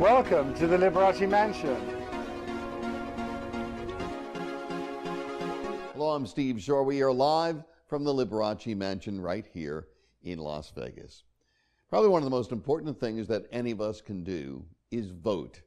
Welcome to the Liberace Mansion. Hello, I'm Steve Schorr. We are live from the Liberace Mansion right here in Las Vegas. Probably one of the most important things that any of us can do is vote.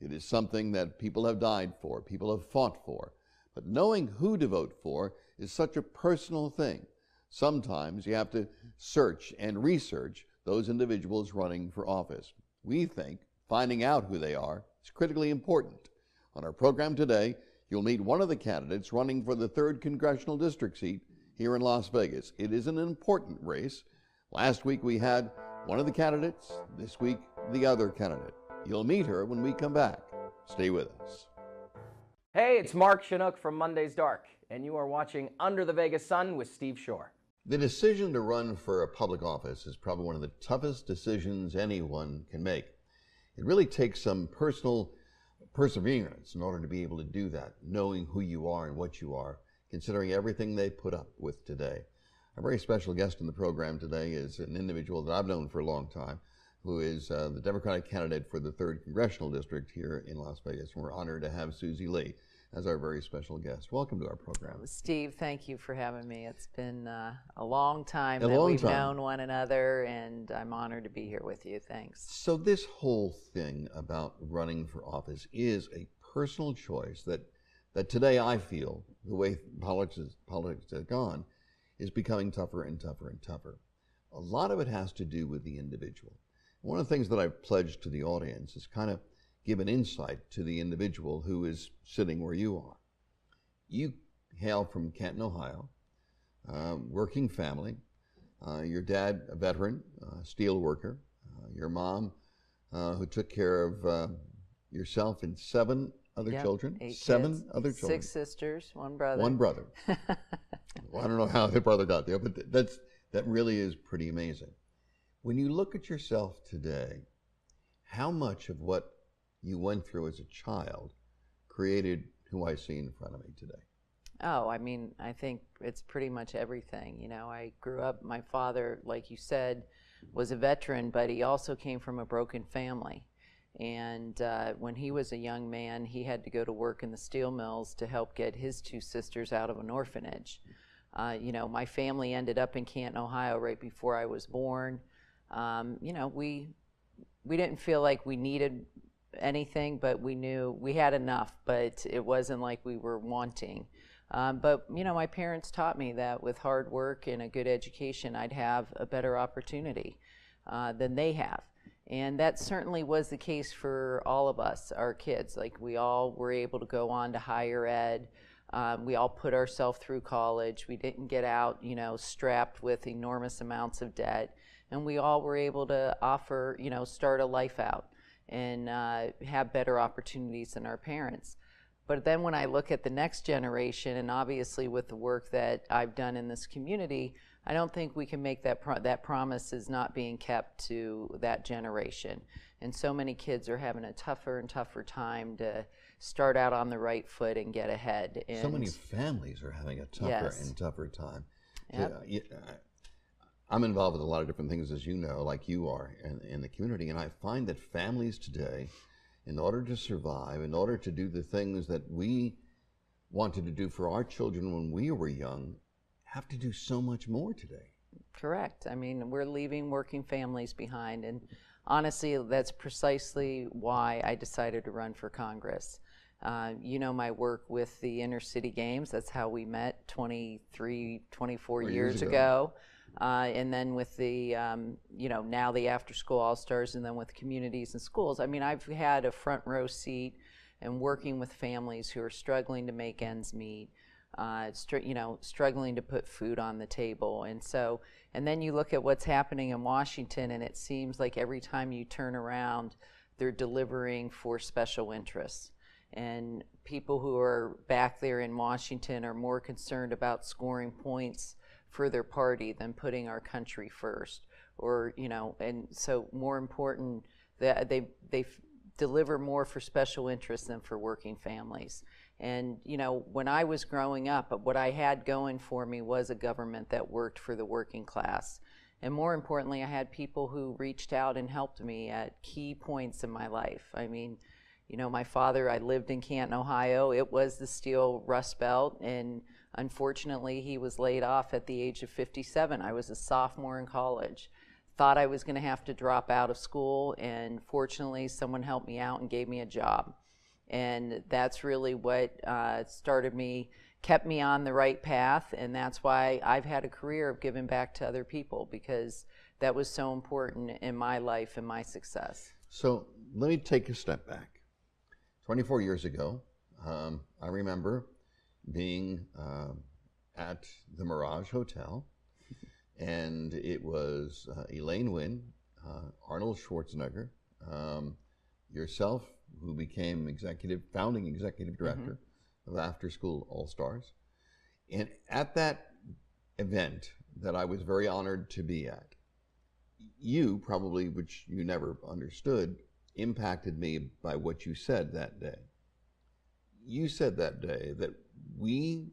It is something that people have died for, people have fought for. But knowing who to vote for is such a personal thing. Sometimes you have to search and research those individuals running for office. We think finding out who they are is critically important. On our program today, you'll meet one of the candidates running for the 3rd Congressional District seat here in Las Vegas. It is an important race. Last week we had one of the candidates, this week the other candidate. You'll meet her when we come back. Stay with us. Hey, it's Mark Chinook from Monday's Dark, and you are watching Under the Vegas Sun with Steve Schorr. The decision to run for a public office is probably one of the toughest decisions anyone can make. It really takes some personal perseverance in order to be able to do that, knowing who you are and what you are, considering everything they put up with today. A very special guest in the program today is an individual that I've known for a long time, who is the Democratic candidate for the 3rd Congressional District here in Las Vegas. We're honored to have Susie Lee as our very special guest. Welcome to our program. Steve, thank you for having me. It's been a long time that we've known one another, and I'm honored to be here with you. Thanks. So this whole thing about running for office is a personal choice that today I feel, the way politics has gone, is becoming tougher and tougher and tougher. A lot of it has to do with the individual. One of the things that I've pledged to the audience is kind of give an insight to the individual who is sitting where you are. You hail from Canton, Ohio, working family. Your dad, a veteran, steel worker. Your mom, who took care of yourself and 7 other children. 8 7 kids, other children. 6 sisters, 1 brother. 1 brother. Well, I don't know how the brother got there, but that really is pretty amazing. When you look at yourself today, how much of what you went through as a child created who I see in front of me today? Oh, I mean, I think it's pretty much everything. You know, I grew up, my father, like you said, was a veteran, but he also came from a broken family. And when he was a young man, he had to go to work in the steel mills to help get his 2 sisters out of an orphanage. You know, my family ended up in Canton, Ohio right before I was born. You know, we didn't feel like we needed anything, but we knew we had enough, but it wasn't like we were wanting. But, you know, my parents taught me that with hard work and a good education, I'd have a better opportunity than they have. And that certainly was the case for all of us, our kids. Like, we all were able to go on to higher ed. We all put ourselves through college. We didn't get out, you know, strapped with enormous amounts of debt. And we all were able to offer, you know, start a life out and have better opportunities than our parents. But then when I look at the next generation, and obviously with the work that I've done in this community, I don't think we can make that that promise is not being kept to that generation. And so many kids are having a tougher and tougher time to start out on the right foot and get ahead. And so many families are having a tougher and tougher time. Yep. I'm involved with a lot of different things, as you know, like you are in the community, and I find that families today, in order to survive, in order to do the things that we wanted to do for our children when we were young, have to do so much more today. Correct. I mean, we're leaving working families behind, and honestly, that's precisely why I decided to run for Congress. You know, my work with the inner city games, that's how we met 24 years ago. And then with the, you know, now the after school all-stars, and then with communities and schools. I mean, I've had a front row seat and working with families who are struggling to make ends meet, you know, struggling to put food on the table. And so, and then you look at what's happening in Washington, and it seems like every time you turn around, they're delivering for special interests. And people who are back there in Washington are more concerned about scoring points for their party than putting our country first, or, you know, and so more important that they deliver more for special interests than for working families. And, you know, when I was growing up, what I had going for me was a government that worked for the working class. And more importantly, I had people who reached out and helped me at key points in my life. I mean, you know, my father, I lived in Canton, Ohio. It was the steel rust belt, and unfortunately, he was laid off at the age of 57. I was a sophomore in college. Thought I was going to have to drop out of school, and fortunately, someone helped me out and gave me a job. And that's really what kept me on the right path, and that's why I've had a career of giving back to other people, because that was so important in my life and my success. So let me take a step back. 24 years ago, I remember being at the Mirage Hotel, and it was Elaine Wynn, Arnold Schwarzenegger, yourself, who became founding executive director of After School All-Stars. And at that event that I was very honored to be at, you probably, which you never understood, impacted me by what you said that day. You said that day that we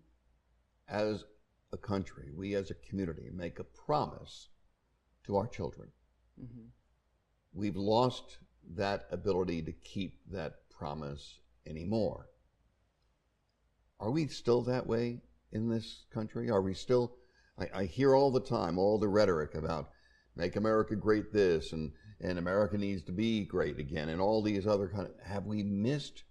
as a country, we as a community, make a promise to our children. We've lost that ability to keep that promise anymore. Are we still that way in this country? Are we still, I hear all the time, all the rhetoric about make America great this, and America needs to be great again, and all these other have we missed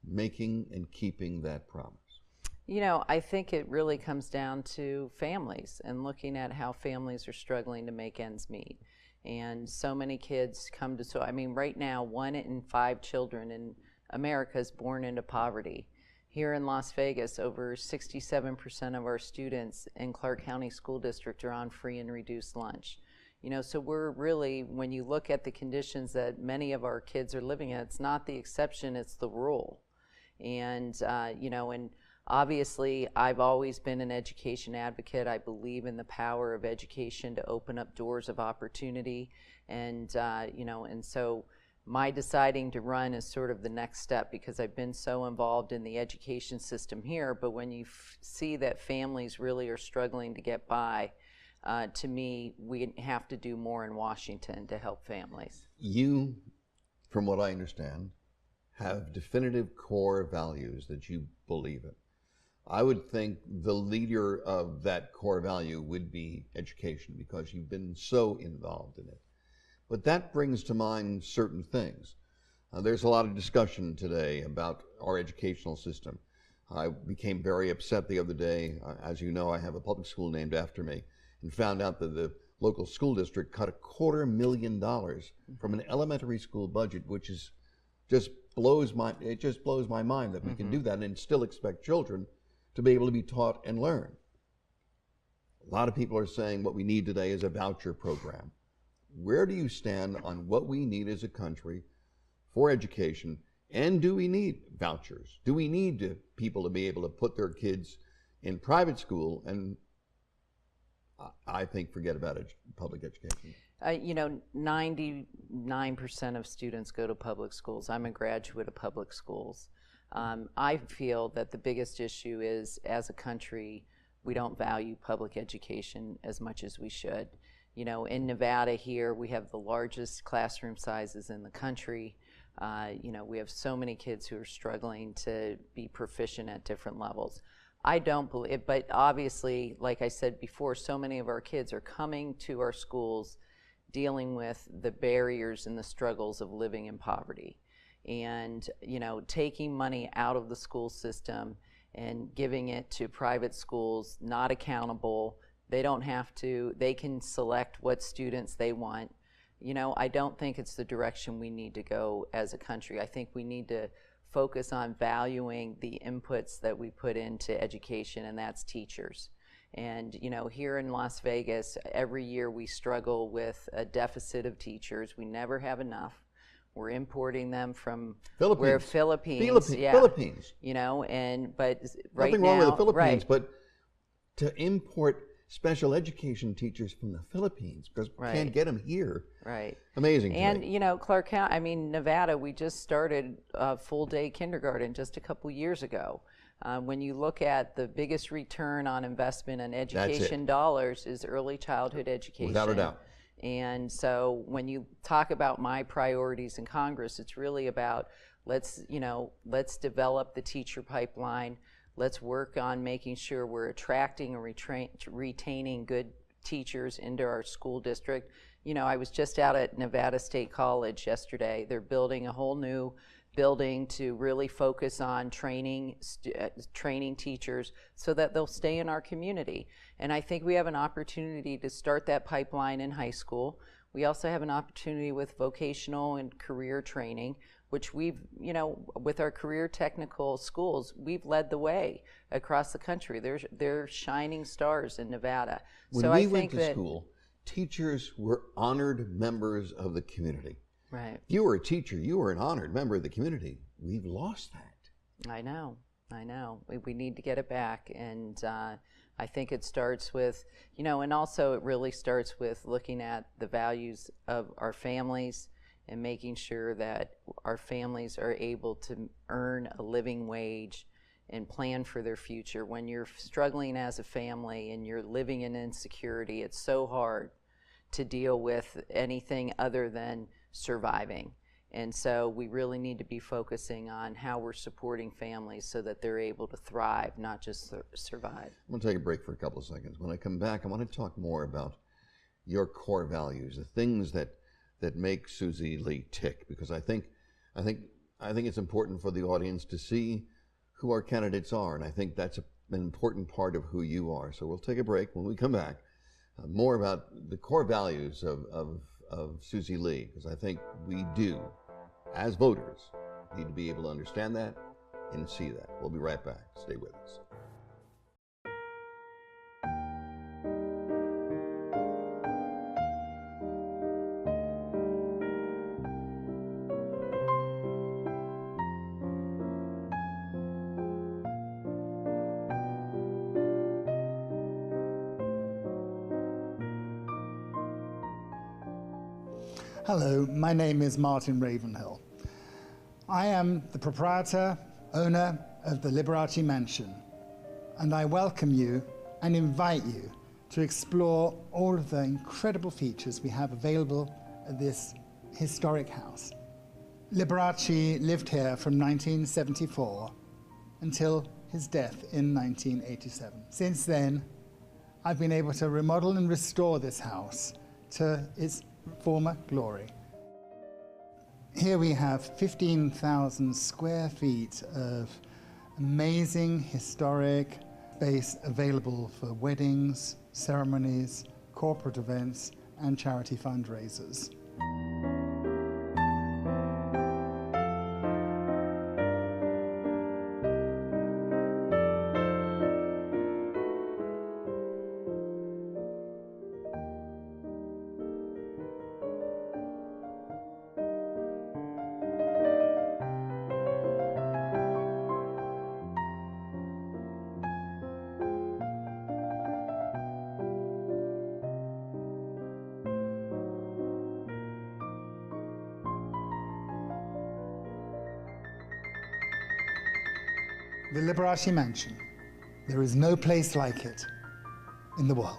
making and keeping that promise? You know, I think it really comes down to families and looking at how families are struggling to make ends meet. And so many kids I mean, right now, 1 in 5 children in America is born into poverty. Here in Las Vegas, over 67% of our students in Clark County School District are on free and reduced lunch. You know, so we're really, when you look at the conditions that many of our kids are living in, it's not the exception, it's the rule. And, you know, and obviously, I've always been an education advocate. I believe in the power of education to open up doors of opportunity. And, you know, and so my deciding to run is sort of the next step, because I've been so involved in the education system here. But when you see that families really are struggling to get by, to me, we have to do more in Washington to help families. You, from what I understand, have definitive core values that you believe in. I would think the leader of that core value would be education, because you've been so involved in it. But that brings to mind certain things. There's a lot of discussion today about our educational system. I became very upset the other day. As you know, I have a public school named after me, and found out that the local school district cut $250,000 from an elementary school budget, which is just blows my mind that we can do that and still expect children to be able to be taught and learn. A lot of people are saying what we need today is a voucher program. Where do you stand on what we need as a country for education? And do we need vouchers? Do we need people to be able to put their kids in private school and, I think, forget about public education? You know, 99% of students go to public schools. I'm a graduate of public schools. I feel that the biggest issue is, as a country, we don't value public education as much as we should. You know, in Nevada here, we have the largest classroom sizes in the country. You know, we have so many kids who are struggling to be proficient at different levels. I don't believe it, but obviously, like I said before, so many of our kids are coming to our schools dealing with the barriers and the struggles of living in poverty. And, you know, taking money out of the school system and giving it to private schools, not accountable. They don't have to, they can select what students they want. You know, I don't think it's the direction we need to go as a country. I think we need to focus on valuing the inputs that we put into education, and that's teachers. And, you know, here in Las Vegas, every year we struggle with a deficit of teachers. We never have enough. We're importing them from Philippines. Yeah. Philippines. You know, but right Nothing now, wrong with the Philippines, right. but to import special education teachers from the Philippines because we can't get them here. Right. Amazing. And, you know, Clark County, I mean, Nevada, we just started full-day kindergarten just a couple years ago. When you look at the biggest return on investment in That's education it. dollars is early childhood education. Without a doubt. And so when you talk about my priorities in Congress, it's really about let's develop the teacher pipeline. Let's work on making sure we're attracting and retaining good teachers into our school district. You know, I was just out at Nevada State College yesterday. They're building a whole new building to really focus on training teachers so that they'll stay in our community. And I think we have an opportunity to start that pipeline in high school. We also have an opportunity with vocational and career training, which we've, with our career technical schools, we've led the way across the country. They're shining stars in Nevada. When we went to school, teachers were honored members of the community. Right. If you were a teacher, you were an honored member of the community. We've lost that. I know. We need to get it back. And I think it starts with, and also it really starts with looking at the values of our families and making sure that our families are able to earn a living wage and plan for their future. When you're struggling as a family and you're living in insecurity, it's so hard to deal with anything other than surviving. And so we really need to be focusing on how we're supporting families so that they're able to thrive, not just survive. I'm going to take a break for a couple of seconds. When I come back, I want to talk more about your core values, the things that make Susie Lee tick, because I think it's important for the audience to see who our candidates are, and I think that's an important part of who you are. So we'll take a break. When we come back, more about the core values of Susie Lee, because I think we do, as voters, need to be able to understand that and see that. We'll be right back. Stay with us. Hello, my name is Martin Ravenhill. I am the proprietor, owner of the Liberace Mansion, and I welcome you and invite you to explore all of the incredible features we have available at this historic house. Liberace lived here from 1974 until his death in 1987. Since then, I've been able to remodel and restore this house to its former glory. Here we have 15,000 square feet of amazing historic space available for weddings, ceremonies, corporate events, and charity fundraisers. The Liberace Mansion. There is no place like it in the world.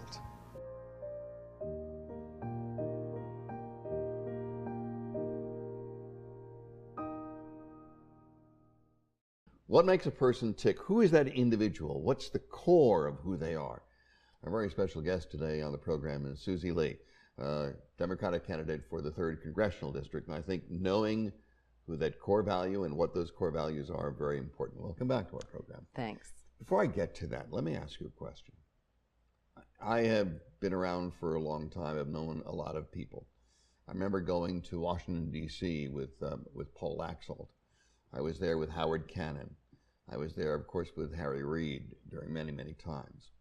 What makes a person tick? Who is that individual? What's the core of who they are? Our very special guest today on the program is Susie Lee, Democratic candidate for the 3rd Congressional District. And I think knowing who that core value and what those core values are very important. Welcome back to our program. Thanks. Before I get to that, let me ask you a question. I have been around for a long time. I've known a lot of people. I remember going to Washington, D.C. with Paul Laxalt. I was there with Howard Cannon. I was there, of course, with Harry Reid during many, many times.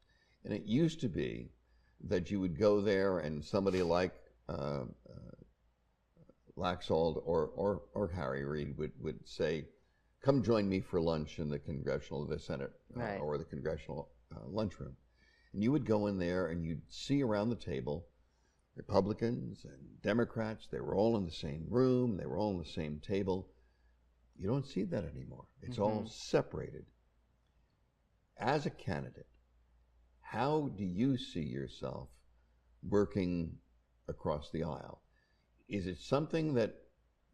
And it used to be that you would go there and somebody like Laxalt or Harry Reid would say, come join me for lunch in the Senate Right. or the Congressional lunchroom. And you would go in there and you'd see around the table Republicans and Democrats. They were all in the same room. They were all on the same table. You don't see that anymore. It's all separated. as a candidate, how do you see yourself working across the aisle? Is it something that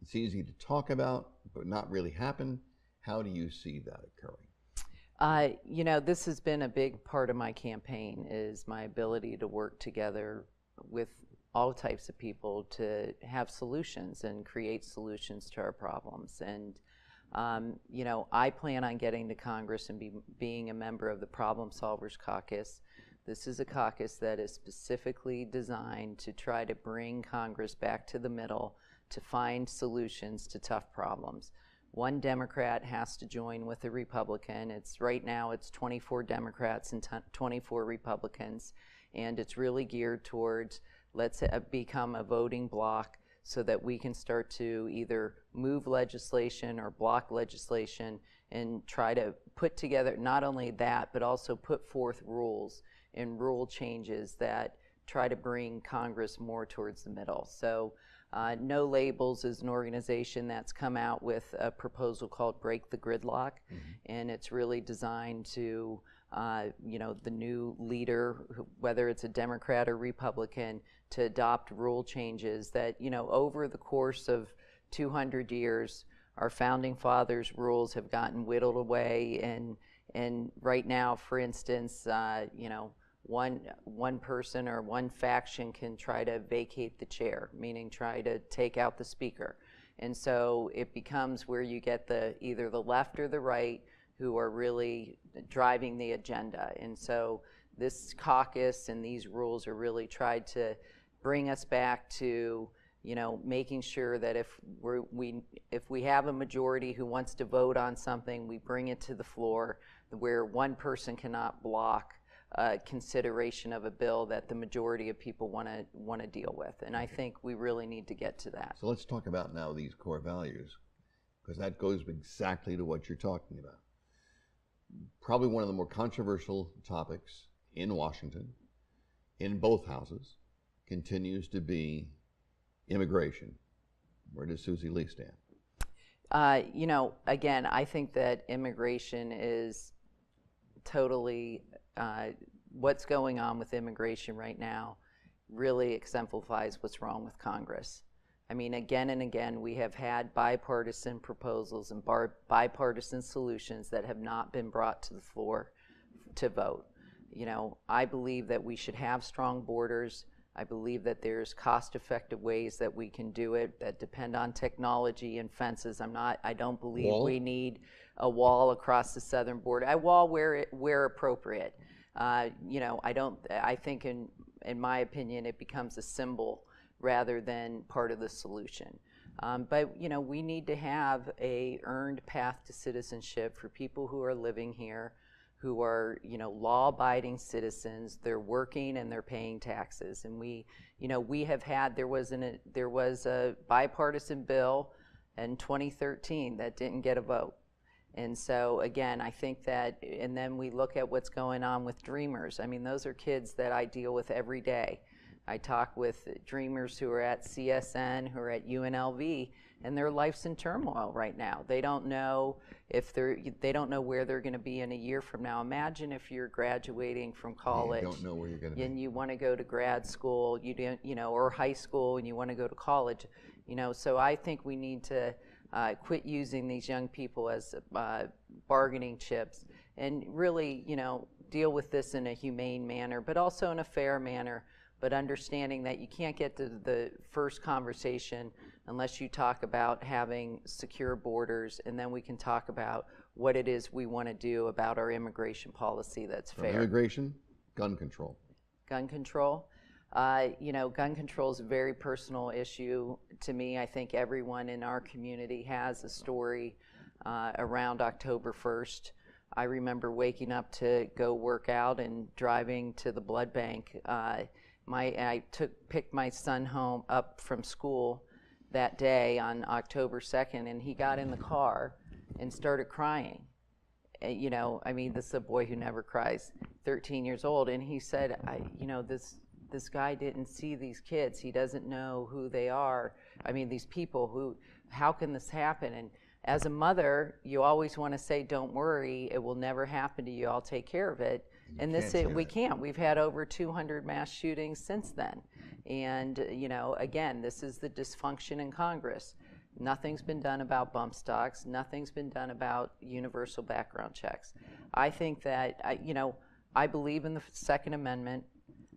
it's easy to talk about but not really happen? How do you see that occurring? You know, this has been a big part of my campaign, is my ability to work together with all types of people to have solutions and create solutions to our problems. And you know, I plan on getting to Congress and being a member of the Problem Solvers Caucus. This is a caucus that is specifically designed to try to bring Congress back to the middle to find solutions to tough problems. One Democrat has to join with a Republican. Right now it's 24 Democrats and 24 Republicans, and it's really geared towards let's become a voting bloc so that we can start to either move legislation or block legislation and try to put together not only that, but also put forth rules and rule changes that try to bring Congress more towards the middle. So No Labels is an organization that's come out with a proposal called Break the Gridlock, and it's really designed to, you know, the new leader, whether it's a Democrat or Republican, to adopt rule changes that, you know, over the course of 200 years, our founding fathers' rules have gotten whittled away, and right now, for instance, you know, one person or one faction can try to vacate the chair, meaning try to take out the speaker. And so it becomes where you get either the left or the right who are really driving the agenda. And so this caucus and these rules are really tried to bring us back to, you know, making sure that if we have a majority who wants to vote on something, we bring it to the floor where one person cannot block consideration of a bill that the majority of people want to deal with. And I think we really need to get to that. So let's talk about now these core values, because that goes exactly to what you're talking about. Probably one of the more controversial topics in Washington, in both houses, continues to be immigration. Where does Susie Lee stand? You know, again, I think that immigration is totally, what's going on with immigration right now really exemplifies what's wrong with Congress. I mean, again and again, we have had bipartisan proposals and bipartisan solutions that have not been brought to the floor to vote. You know, I believe that we should have strong borders. I believe that there's cost-effective ways that we can do it that depend on technology and fences. I don't believe we need a wall across the southern border. A wall where appropriate. You know, I think in my opinion, it becomes a symbol rather than part of the solution. But, you know, we need to have a earned path to citizenship for people who are living here, who are, you know, law-abiding citizens. They're working and they're paying taxes. And there was a bipartisan bill in 2013 that didn't get a vote. And so again, I think that, and then we look at what's going on with Dreamers. I mean, those are kids that I deal with every day. I talk with Dreamers who are at CSN, who are at UNLV, and their life's in turmoil right now. They don't know they don't know where they're going to be in a year from now. Imagine if you're graduating from college. You don't know where you're going to be. And you want to go to grad school, or high school, and you want to go to college. You know, so I think we need to quit using these young people as bargaining chips, and really, you know, deal with this in a humane manner, but also in a fair manner. But understanding that you can't get to the first conversation unless you talk about having secure borders, and then we can talk about what it is we want to do about our immigration policy that's fair. Immigration, gun control. Gun control. You know, gun control is a very personal issue to me. I think everyone in our community has a story around October 1st. I remember waking up to go work out and driving to the blood bank. I picked my son up from school that day on October 2nd, and he got in the car and started crying. You know, I mean, this is a boy who never cries, 13 years old, and he said, you know, this guy didn't see these kids. He doesn't know who they are. I mean, these people how can this happen? as a mother, you always want to say, don't worry, it will never happen to you, I'll take care of it. And we can't. We've had over 200 mass shootings since then. And, you know, again, this is the dysfunction in Congress. Nothing's been done about bump stocks. Nothing's been done about universal background checks. I think that, you know, I believe in the Second Amendment.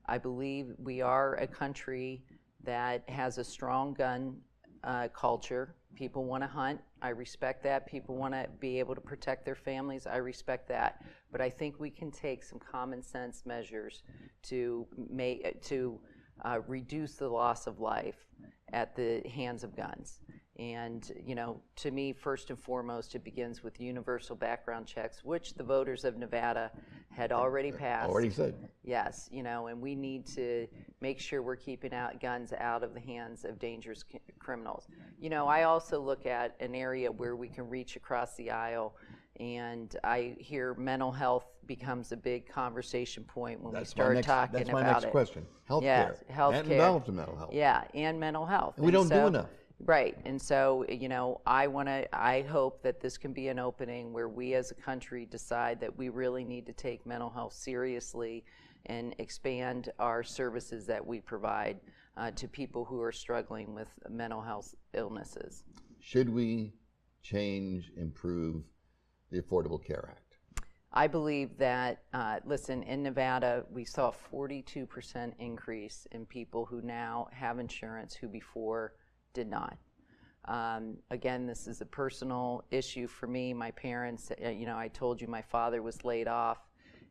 I believe we are a country that has a strong gun culture. People want to hunt. I respect that. People want to be able to protect their families. I respect that. But I think we can take some common sense measures to reduce the loss of life at the hands of guns. And, you know, to me, first and foremost, it begins with universal background checks, which the voters of Nevada had already passed. Already said. Yes, you know, and we need to make sure we're keeping guns out of the hands of dangerous criminals. You know, I also look at an area where we can reach across the aisle, and I hear mental health becomes a big conversation point when we start talking about it. That's my next question. Healthcare. Yes, healthcare. And involved in mental health. Yeah, and mental health. And we don't do enough. Right, and so, you know, I hope that this can be an opening where we as a country decide that we really need to take mental health seriously and expand our services that we provide to people who are struggling with mental health illnesses. Should we change, improve the Affordable Care Act? I believe that, listen, in Nevada, we saw a 42% increase in people who now have insurance who before did not. Again, this is a personal issue for me. My parents, you know, I told you my father was laid off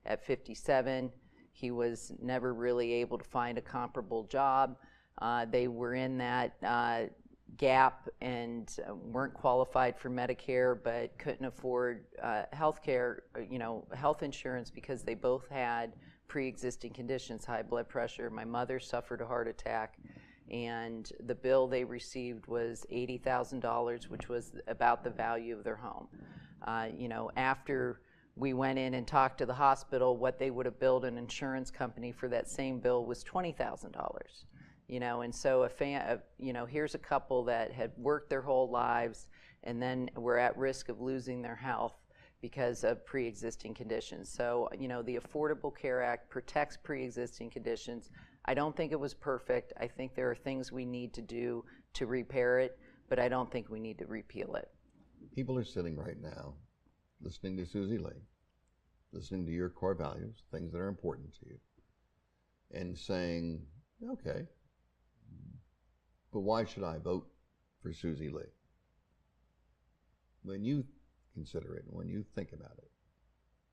at 57. He was never really able to find a comparable job. They were in that gap and weren't qualified for Medicare, but couldn't afford health care, you know, health insurance, because they both had pre-existing conditions, high blood pressure. My mother suffered a heart attack, and the bill they received was $80,000, which was about the value of their home. You know, after we went in and talked to the hospital, what they would have billed an insurance company for that same bill was $20,000. You know, and so you know, here's a couple that had worked their whole lives and then were at risk of losing their health because of pre-existing conditions. So, you know, the Affordable Care Act protects pre-existing conditions. I don't think it was perfect. I think there are things we need to do to repair it, but I don't think we need to repeal it. People are sitting right now listening to Susie Lee, listening to your core values, things that are important to you, and saying, okay, but why should I vote for Susie Lee? When you consider it, when you think about it,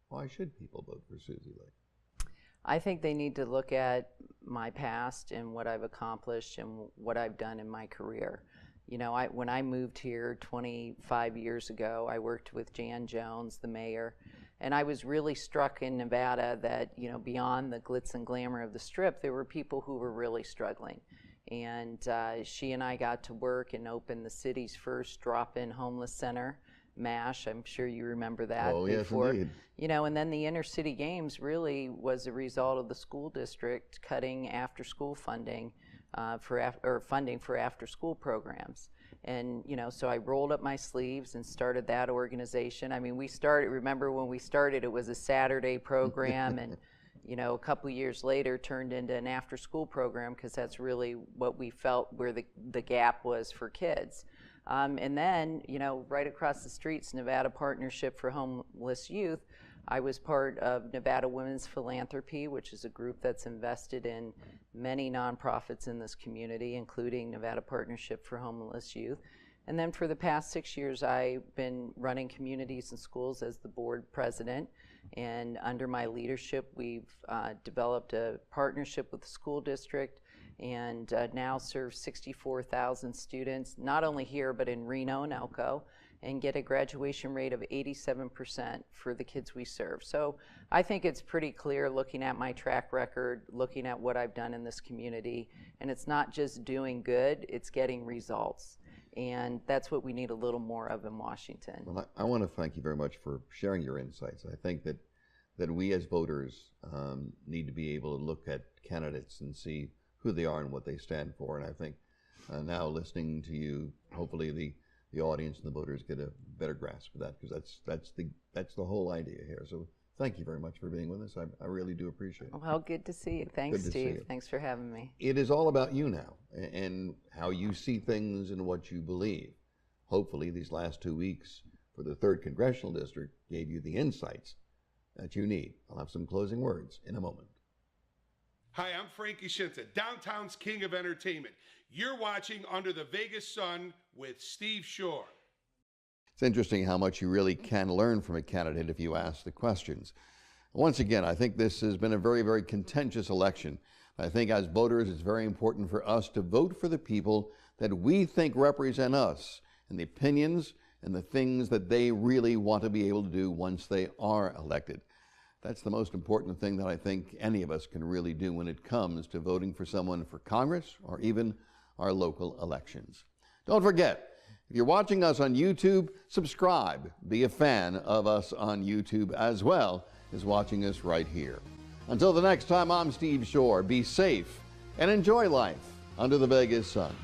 why should people vote for Susie Lee? I think they need to look at my past and what I've accomplished and what I've done in my career. You know, when I moved here 25 years ago, I worked with Jan Jones, the mayor, and I was really struck in Nevada that, you know, beyond the glitz and glamour of the Strip, there were people who were really struggling. And she and I got to work and open the city's first drop-in homeless center, MASH. I'm sure you remember that. Oh, before. Yes, indeed. You know, and then the inner city games really was a result of the school district cutting after-school funding funding for after-school programs. And, you know, so I rolled up my sleeves and started that organization. I mean, remember when we started, it was a Saturday program, and, you know, a couple years later turned into an after-school program, because that's really what we felt where the gap was for kids. And then, you know, right across the street's Nevada Partnership for Homeless Youth. I was part of Nevada Women's Philanthropy, which is a group that's invested in many nonprofits in this community, including Nevada Partnership for Homeless Youth. And then for the past 6 years, I've been running communities and schools as the board president. And under my leadership, we've developed a partnership with the school district, and now serve 64,000 students, not only here, but in Reno and Elko, and get a graduation rate of 87% for the kids we serve. So I think it's pretty clear, looking at my track record, looking at what I've done in this community, and it's not just doing good, it's getting results. And that's what we need a little more of in Washington. Well, I want to thank you very much for sharing your insights. I think that we as voters need to be able to look at candidates and see who they are and what they stand for. And I think now listening to you, hopefully the the audience and the voters get a better grasp of that, because that's the whole idea here. So thank you very much for being with us. I really do appreciate it. Well, good to see you. Thanks, Good to see Steve. you. Thanks for having me. It is all about you now and how you see things and what you believe. Hopefully these last 2 weeks for the 3rd Congressional District gave you the insights that you need. I'll have some closing words in a moment. Hi, I'm Frankie Shinta, downtown's king of entertainment. You're watching Under the Vegas Sun with Steve Schorr. It's interesting how much you really can learn from a candidate if you ask the questions. Once again, I think this has been a very, very contentious election. I think as voters, it's very important for us to vote for the people that we think represent us and the opinions and the things that they really want to be able to do once they are elected. That's the most important thing that I think any of us can really do when it comes to voting for someone for Congress or even our local elections. Don't forget, if you're watching us on YouTube, subscribe. Be a fan of us on YouTube as well as watching us right here. Until the next time, I'm Steve Schorr. Be safe and enjoy life under the Vegas sun.